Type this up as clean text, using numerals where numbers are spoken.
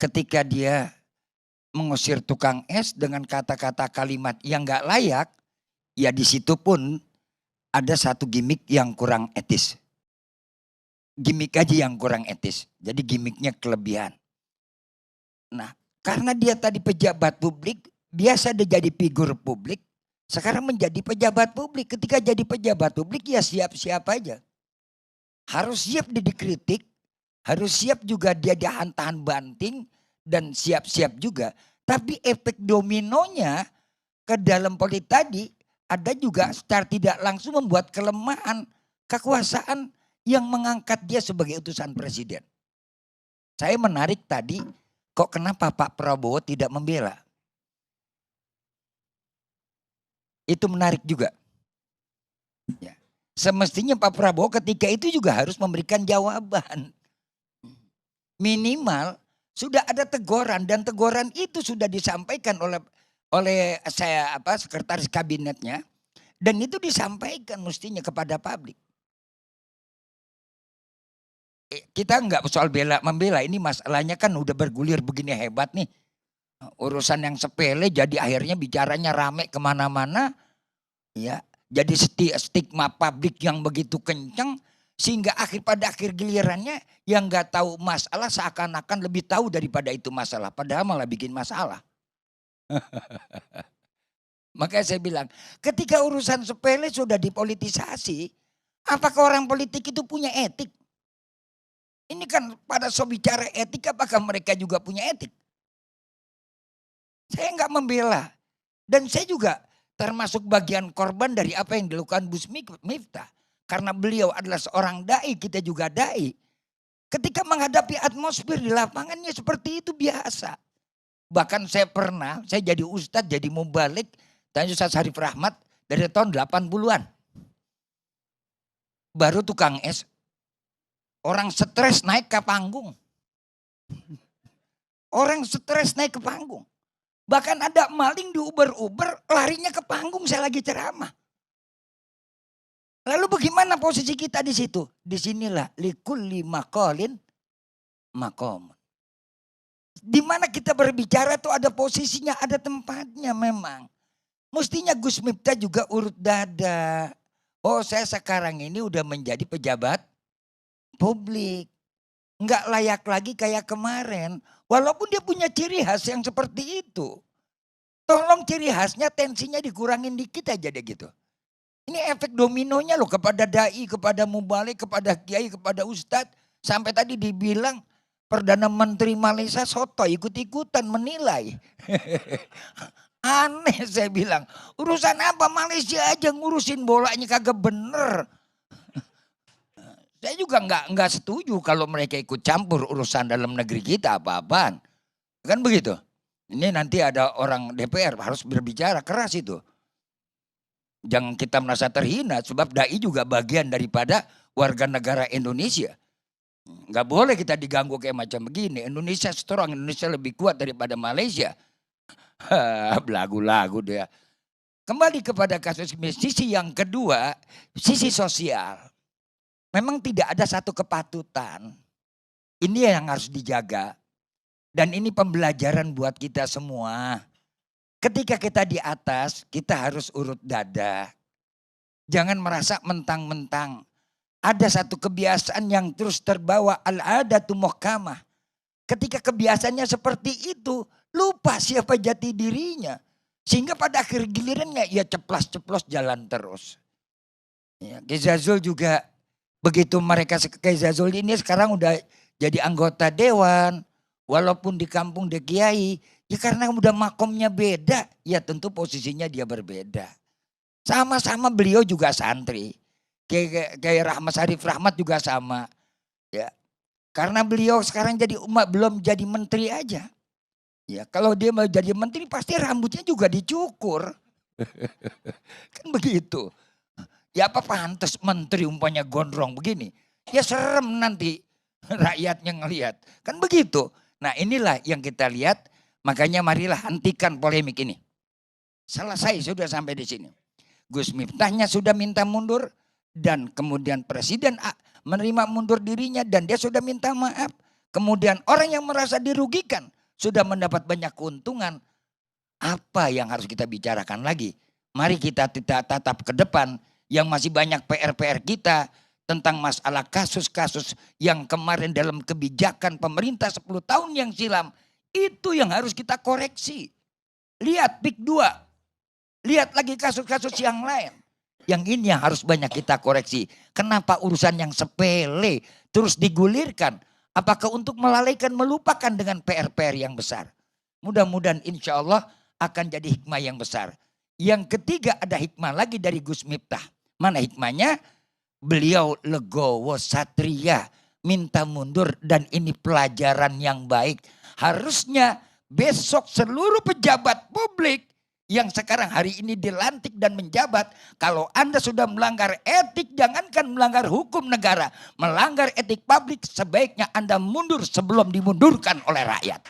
ketika dia mengusir tukang es dengan kata-kata kalimat yang nggak layak, ya di situ pun ada satu gimmick yang kurang etis. Gimmick aja yang kurang etis. Jadi gimmicknya kelebihan. Nah, karena dia tadi pejabat publik, biasa dia jadi figur publik, sekarang menjadi pejabat publik. Ketika jadi pejabat publik ya siap-siap aja. Harus siap dia dikritik, harus siap juga dia dihantahan banting, dan siap-siap juga. Tapi efek dominonya ke dalam politik tadi ada juga secara tidak langsung membuat kelemahan kekuasaan yang mengangkat dia sebagai utusan presiden. Saya menarik tadi, kok kenapa Pak Prabowo tidak membela? Itu menarik juga. Ya. Semestinya Pak Prabowo ketika itu juga harus memberikan jawaban. Minimal sudah ada teguran, dan teguran itu sudah disampaikan oleh sekretaris kabinetnya, dan itu disampaikan mestinya kepada publik. Kita enggak soal membela, ini masalahnya kan udah bergulir begini hebat nih. Urusan yang sepele jadi akhirnya bicaranya rame kemana-mana, ya. Jadi stigma publik yang begitu kencang sehingga pada akhir gilirannya yang nggak tahu masalah seakan-akan lebih tahu daripada itu masalah, padahal malah bikin masalah. Makanya saya bilang, ketika urusan sepele sudah dipolitisasi, apakah orang politik itu punya etik? Ini kan pada so bicara etik, apakah mereka juga punya etik? Saya nggak membela, dan saya juga termasuk bagian korban dari apa yang dilakukan Gus Miftah. Karena beliau adalah seorang dai, kita juga dai. Ketika menghadapi atmosfer di lapangannya seperti itu biasa. Bahkan saya jadi ustadz, jadi mubalik, tanya Ustaz Harif Rahmat dari tahun 80-an. Baru tukang es, orang stres naik ke panggung. Orang stres naik ke panggung. Bahkan ada maling di Uber larinya ke panggung saya lagi ceramah. Lalu bagaimana posisi kita di situ? Disinilah likulli maqalin maqam. Di mana kita berbicara tuh ada posisinya, ada tempatnya memang. Mestinya Gus Miftah juga urut dada. Oh, saya sekarang ini udah menjadi pejabat publik. Enggak layak lagi kayak kemarin. Walaupun dia punya ciri khas yang seperti itu. Tolong ciri khasnya tensinya dikurangin dikit aja deh gitu. Ini efek dominonya loh kepada dai, kepada mubalik, kepada kiai, kepada ustadz. Sampai tadi dibilang Perdana Menteri Malaysia soto ikut-ikutan menilai. Aneh saya bilang. Urusan apa Malaysia aja ngurusin bolanya kagak bener. Saya juga nggak setuju kalau mereka ikut campur urusan dalam negeri kita apa-apaan. Kan begitu. Ini nanti ada orang DPR harus berbicara keras itu. Jangan kita merasa terhina sebab dai juga bagian daripada warga negara Indonesia. Nggak boleh kita diganggu kayak macam begini. Indonesia strong, Indonesia lebih kuat daripada Malaysia. Belagu-lagu dia. Kembali kepada kasus ini, sisi yang kedua, sisi sosial. Memang tidak ada satu kepatutan. Ini yang harus dijaga. Dan ini pembelajaran buat kita semua. Ketika kita di atas, kita harus urut dada. Jangan merasa mentang-mentang. Ada satu kebiasaan yang terus terbawa, al-adatu muhkamah. Ketika kebiasaannya seperti itu, lupa siapa jati dirinya. Sehingga pada akhir gilirannya ia ceplas-ceplos jalan terus. Ya, Ghazali juga begitu mereka Ghazali ini sekarang udah jadi anggota dewan. Walaupun di kampung dia kiai, ya karena udah makomnya beda, ya tentu posisinya dia berbeda. Sama-sama beliau juga santri. Kayak Harif Rahmat juga sama. Ya. Karena beliau sekarang jadi umat belum jadi menteri aja. Ya, kalau dia mau jadi menteri pasti rambutnya juga dicukur. Kan begitu. Ya apa pantas menteri umpamanya gondrong begini. Ya serem nanti rakyatnya ngelihat. Kan begitu. Nah inilah yang kita lihat. Makanya marilah hentikan polemik ini. Selesai sudah sampai di sini. Gus Miftahnya sudah minta mundur. Dan kemudian presiden menerima mundur dirinya dan dia sudah minta maaf. Kemudian orang yang merasa dirugikan sudah mendapat banyak keuntungan. Apa yang harus kita bicarakan lagi? Mari kita tatap ke depan yang masih banyak PR-PR kita tentang masalah kasus-kasus yang kemarin dalam kebijakan pemerintah 10 tahun yang silam. Itu yang harus kita koreksi. Lihat PIK 2. Lihat lagi kasus-kasus yang lain. Yang ini yang harus banyak kita koreksi. Kenapa urusan yang sepele terus digulirkan? Apakah untuk melalaikan, melupakan dengan PR-PR yang besar? Mudah-mudahan insya Allah akan jadi hikmah yang besar. Yang ketiga ada hikmah lagi dari Gus Miftah. Mana hikmahnya? Beliau legowo satria, minta mundur, dan ini pelajaran yang baik. Harusnya besok seluruh pejabat publik yang sekarang hari ini dilantik dan menjabat, kalau Anda sudah melanggar etik, jangankan melanggar hukum negara, melanggar etik publik, sebaiknya Anda mundur sebelum dimundurkan oleh rakyat.